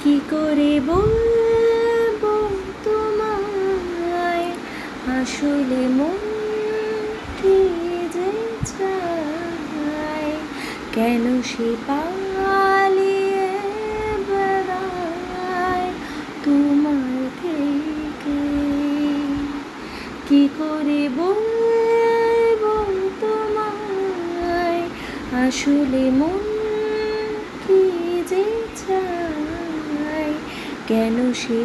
কি করে বলবো তোমায় আসলে মন কি যে চায়, কেন সে পালিয়ে বেড়ায় তোমার থেকে। কি করে বলবো তোমায় আসলে মন কি যে চায়, কেন সে